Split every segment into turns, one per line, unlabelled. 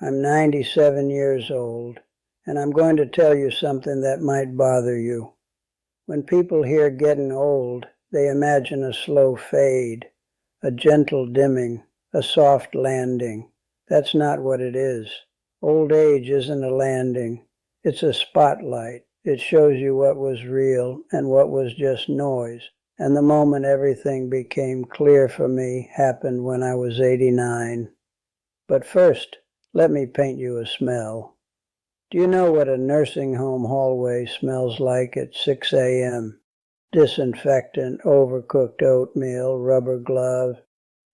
I'm 97 years old, and I'm going to tell you something that might bother you. When people hear getting old, they imagine a slow fade, a gentle dimming, a soft landing. That's not what it is. Old age isn't a landing. It's a spotlight. It shows you what was real and what was just noise. And the moment everything became clear for me happened when I was 89. But first, let me paint you a smell. Do you know what a nursing home hallway smells like at 6 a.m.? Disinfectant, overcooked oatmeal, rubber gloves,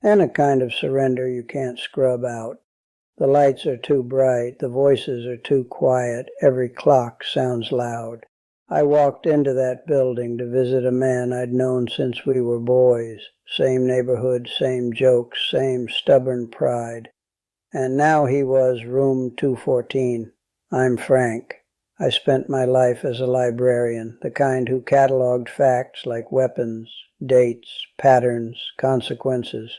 and a kind of surrender you can't scrub out. The lights are too bright, the voices are too quiet, every clock sounds loud. I walked into that building to visit a man I'd known since we were boys. Same neighborhood, same jokes, same stubborn pride. And now he was room 214. I'm Frank. I spent my life as a librarian, the kind who cataloged facts like weapons, dates, patterns, consequences.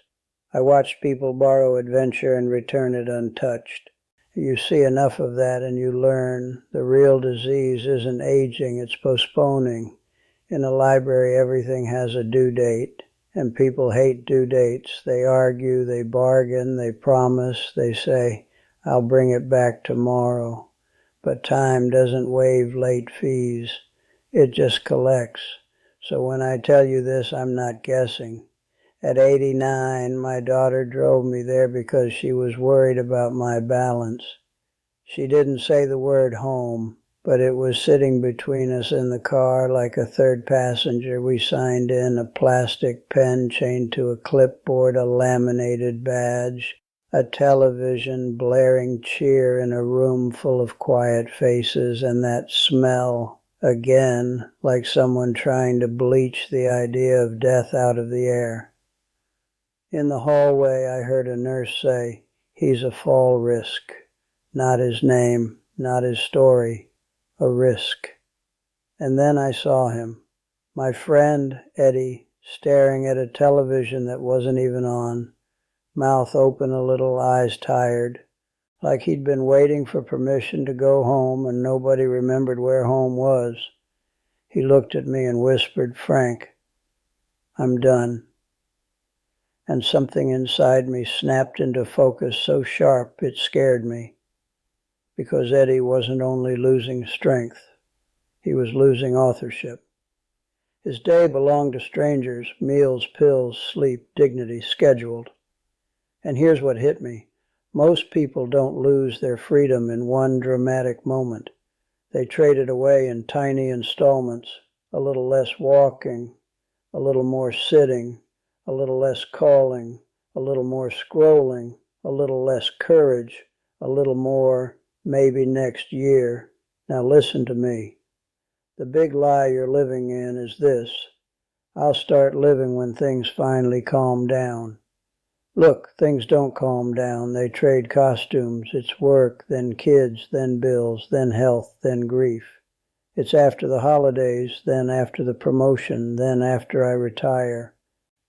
I watched people borrow adventure and return it untouched. You see enough of that and you learn the real disease isn't aging, it's postponing. In a library, everything has a due date, and people hate due dates. They argue, they bargain, they promise, they say, I'll bring it back tomorrow. But time doesn't waive late fees. It just collects. So when I tell you this, I'm not guessing. At 89, my daughter drove me there because she was worried about my balance. She didn't say the word home, but it was sitting between us in the car like a third passenger. We signed in, a plastic pen chained to a clipboard, a laminated badge, a television blaring cheer in a room full of quiet faces, and that smell, again, like someone trying to bleach the idea of death out of the air. In the hallway, I heard a nurse say, he's a fall risk. Not his name, not his story, a risk. And then I saw him, my friend Eddie, staring at a television that wasn't even on, mouth open a little, eyes tired, like he'd been waiting for permission to go home and nobody remembered where home was. He looked at me and whispered, Frank, I'm done. And something inside me snapped into focus so sharp it scared me. Because Eddie wasn't only losing strength, he was losing authorship. His day belonged to strangers, meals, pills, sleep, dignity, scheduled. And here's what hit me. Most people don't lose their freedom in one dramatic moment. They trade it away in tiny installments, a little less walking, a little more sitting, a little less calling, a little more scrolling, a little less courage, a little more maybe next year. Now listen to me. The big lie you're living in is this. I'll start living when things finally calm down. Look, things don't calm down. They trade costumes. It's work, then kids, then bills, then health, then grief. It's after the holidays, then after the promotion, then after I retire.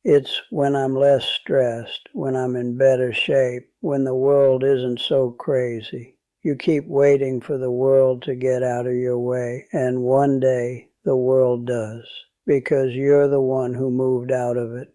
It's when I'm less stressed, when I'm in better shape, when the world isn't so crazy. You keep waiting for the world to get out of your way, and one day the world does, because you're the one who moved out of it.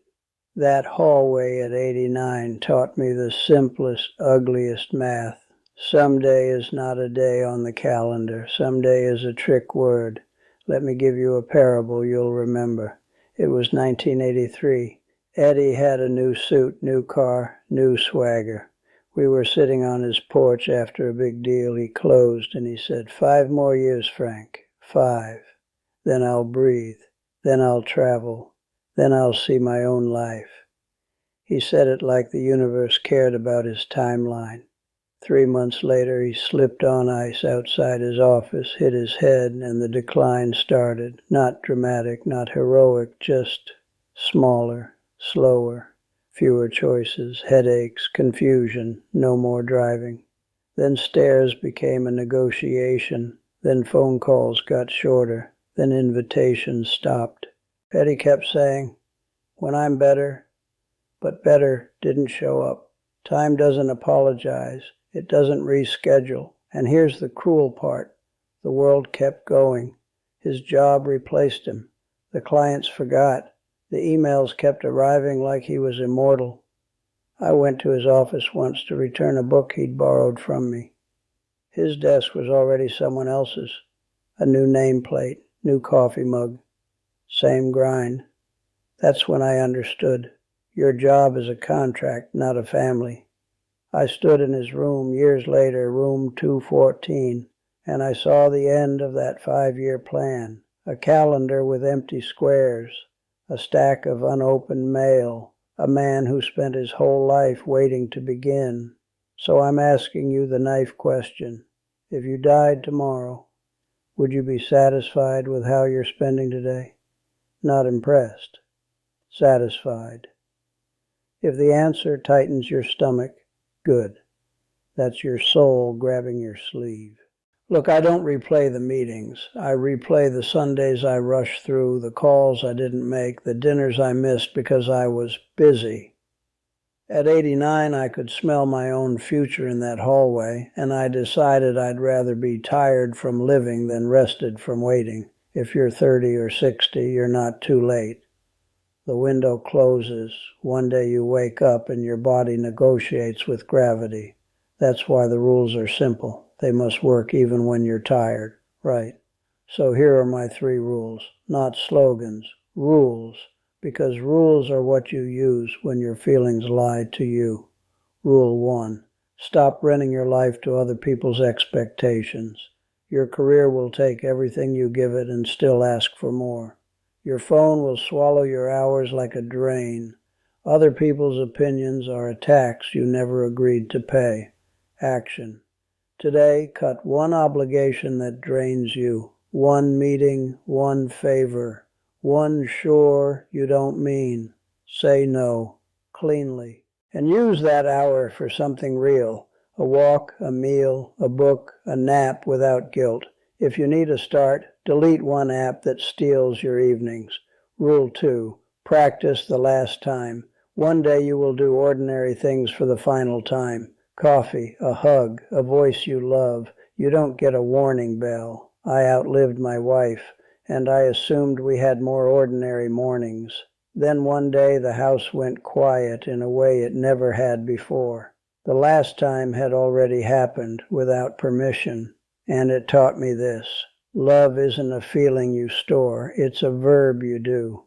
That hallway at 89 taught me the simplest, ugliest math. Someday is not a day on the calendar. Someday is a trick word. Let me give you a parable you'll remember. It was 1983. Eddie had a new suit, new car, new swagger. We were sitting on his porch after a big deal. He closed and he said, 5 more years, Frank. 5. Then I'll breathe. Then I'll travel. Then I'll see my own life. He said it like the universe cared about his timeline. 3 months later, he slipped on ice outside his office, hit his head, and the decline started. Not dramatic, not heroic, just smaller, slower, fewer choices, headaches, confusion, no more driving. Then stairs became a negotiation. Then phone calls got shorter. Then invitations stopped. Eddie kept saying, when I'm better, but better didn't show up. Time doesn't apologize. It doesn't reschedule. And here's the cruel part. The world kept going. His job replaced him. The clients forgot. The emails kept arriving like he was immortal. I went to his office once to return a book he'd borrowed from me. His desk was already someone else's. A new nameplate, new coffee mug. Same grind. That's when I understood. Your job is a contract, not a family. I stood in his room years later, room 214, and I saw the end of that 5-year plan. A calendar with empty squares, a stack of unopened mail, a man who spent his whole life waiting to begin. So I'm asking you the knife question. If you died tomorrow, would you be satisfied with how you're spending today? Not impressed. Satisfied. If the answer tightens your stomach, good. That's your soul grabbing your sleeve. Look, I don't replay the meetings. I replay the Sundays I rushed through, the calls I didn't make, the dinners I missed because I was busy. At 89, I could smell my own future in that hallway, and I decided I'd rather be tired from living than rested from waiting. If you're 30 or 60, you're not too late. The window closes. One day you wake up and your body negotiates with gravity. That's why the rules are simple. They must work even when you're tired. Right. So here are my 3 rules. Not slogans. Rules. Because rules are what you use when your feelings lie to you. Rule 1. Stop renting your life to other people's expectations. Your career will take everything you give it and still ask for more. Your phone will swallow your hours like a drain. Other people's opinions are a tax you never agreed to pay. Action. Today, cut one obligation that drains you. One meeting, one favor. One sure you don't mean. Say no, cleanly. And use that hour for something real. A walk, a meal, a book, a nap without guilt. If you need a start, delete one app that steals your evenings. Rule 2. Practice the last time. One day you will do ordinary things for the final time. Coffee, a hug, a voice you love. You don't get a warning bell. I outlived my wife, and I assumed we had more ordinary mornings. Then one day the house went quiet in a way it never had before. The last time had already happened without permission, and it taught me this. Love isn't a feeling you store, it's a verb you do.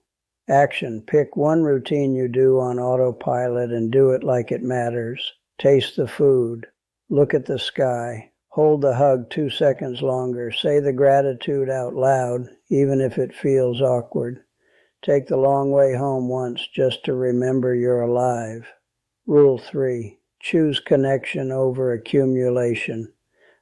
Action. Pick one routine you do on autopilot and do it like it matters. Taste the food. Look at the sky. Hold the hug 2 seconds longer. Say the gratitude out loud, even if it feels awkward. Take the long way home once just to remember you're alive. Rule 3. Choose connection over accumulation.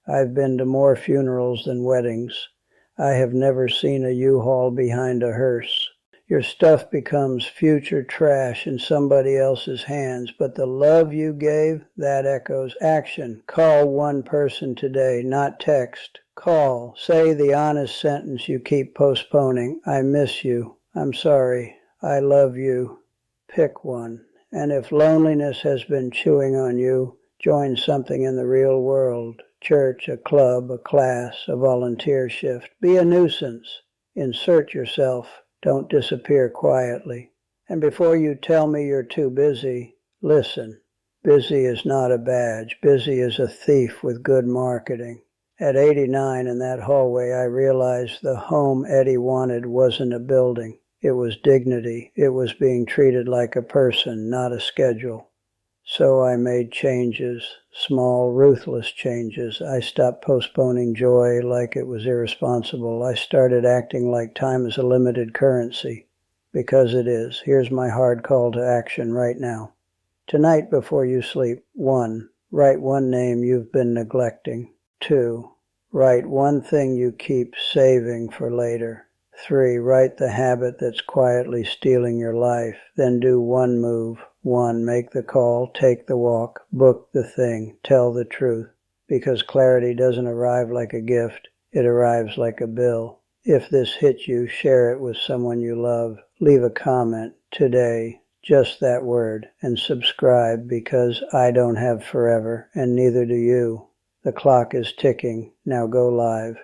I've been to more funerals than weddings. I have never seen a U-Haul behind a hearse. Your stuff becomes future trash in somebody else's hands, but the love you gave, that echoes. Action. Call one person today, not text. Call. Say the honest sentence you keep postponing. I miss you. I'm sorry. I love you. Pick one. And if loneliness has been chewing on you, join something in the real world. Church, a club, a class, a volunteer shift. Be a nuisance. Insert yourself. Don't disappear quietly. And before you tell me you're too busy, listen. Busy is not a badge. Busy is a thief with good marketing. At 89 in that hallway, I realized the home Eddie wanted wasn't a building. It was dignity. It was being treated like a person, not a schedule. So I made changes, small, ruthless changes. I stopped postponing joy like it was irresponsible. I started acting like time is a limited currency, because it is. Here's my hard call to action right now. Tonight before you sleep, 1. Write one name you've been neglecting. 2. Write one thing you keep saving for later. 3. Write the habit that's quietly stealing your life. Then do one move. 1. Make the call, take the walk, book the thing, tell the truth. Because clarity doesn't arrive like a gift, it arrives like a bill. If this hits you, share it with someone you love. Leave a comment. Today, just that word, and subscribe, because I don't have forever, and neither do you. The clock is ticking. Now go live.